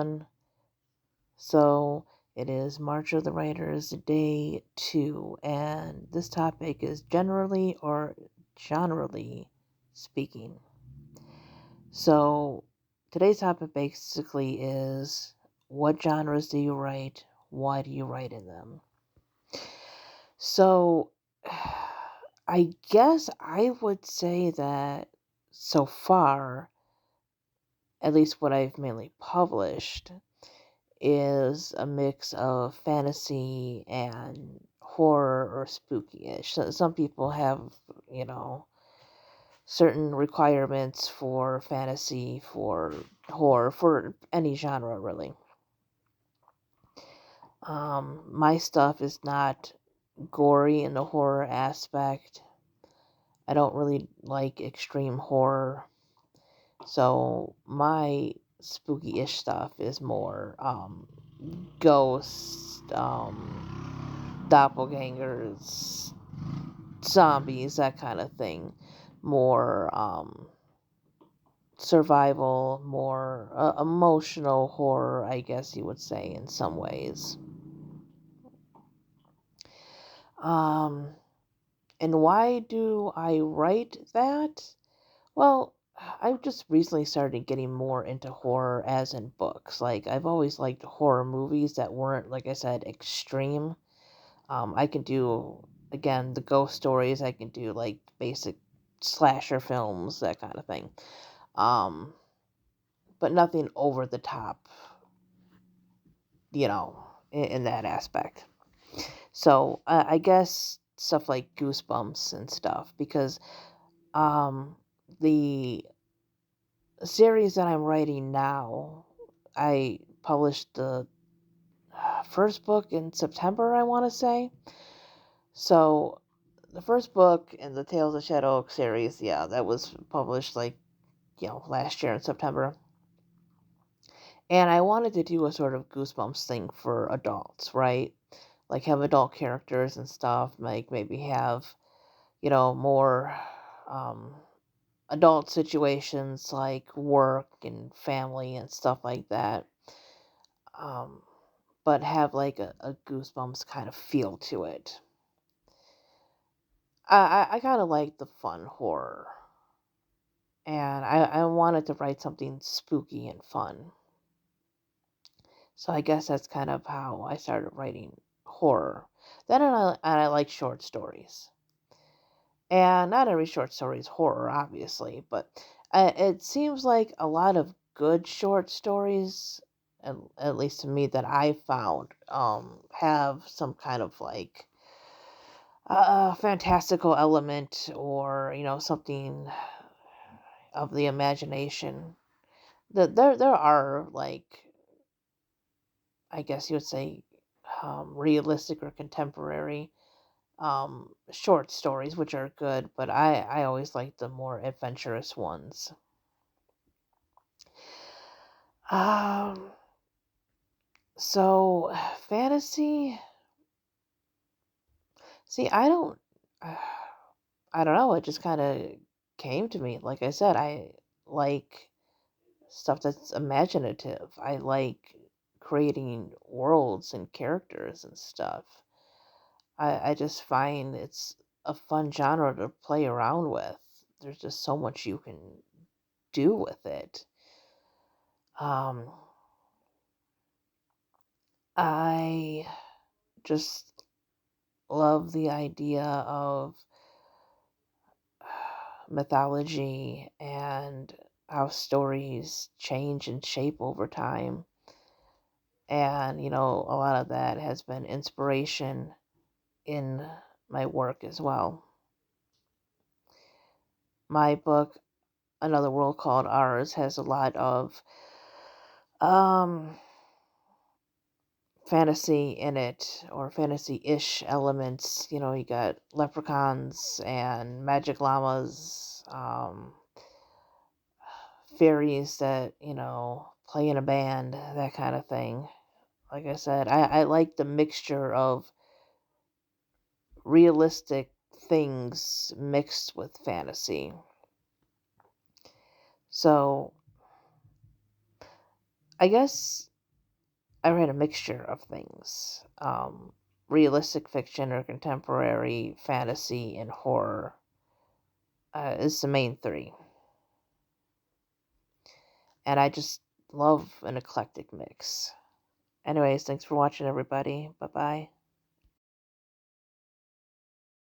everyone. So it is March of the Writers, day 2, and this topic is generally speaking. So today's topic basically is, what genres do you write? Why do you write in them? So I guess I would say that so far, at least what I've mainly published, is a mix of fantasy and horror or spooky-ish. So some people have, certain requirements for fantasy, for horror, for any genre really. My stuff is not gory in the horror aspect. I don't really like extreme horror. So my spooky-ish stuff is more ghosts, doppelgangers, zombies, that kind of thing. More survival, more emotional horror, I guess you would say, in some ways. Um, and why do I write that? Well, I've just recently started getting more into horror as in books. Like, I've always liked horror movies that weren't, like I said, extreme. I can do, again, the ghost stories. I can do, like, basic slasher films, that kind of thing. Um, but nothing over the top, in that aspect. So, I guess stuff like Goosebumps and stuff, because the series that I'm writing now, I published the first book in September, I want to say. So the first book in the Tales of Shadow Oak series, yeah, that was published last year in September. And I wanted to do a sort of Goosebumps thing for adults, right? Like, have adult characters and stuff, like maybe have, more um adult situations like work and family and stuff like that. Um, but have like a Goosebumps kind of feel to it. I kind of like the fun horror, and I wanted to write something spooky and fun. So I guess that's kind of how I started writing horror. Then I like short stories. And not every short story is horror, obviously, but it seems like a lot of good short stories, at least to me that I found, have some kind of like fantastical element, or something of the imagination. There are, like, I guess you would say, realistic or contemporary short stories, which are good, but I always like the more adventurous ones. Um, so fantasy. See, I don't know. It just kind of came to me. Like I said, I like stuff that's imaginative. I like creating worlds and characters and stuff. I just find it's a fun genre to play around with. There's just so much you can do with it. Um, I just love the idea of mythology and how stories change and shape over time. And, a lot of that has been inspiration in my work as well. My book, Another World Called Ours, has a lot of um, fantasy in it, or fantasy-ish elements. You got leprechauns and magic llamas, fairies that, play in a band, that kind of thing. Like I said, I like the mixture of realistic things mixed with fantasy. So I guess I write a mixture of things. Realistic fiction or contemporary fantasy and horror is the main three. And I just love an eclectic mix. Anyways, thanks for watching, everybody. Bye bye.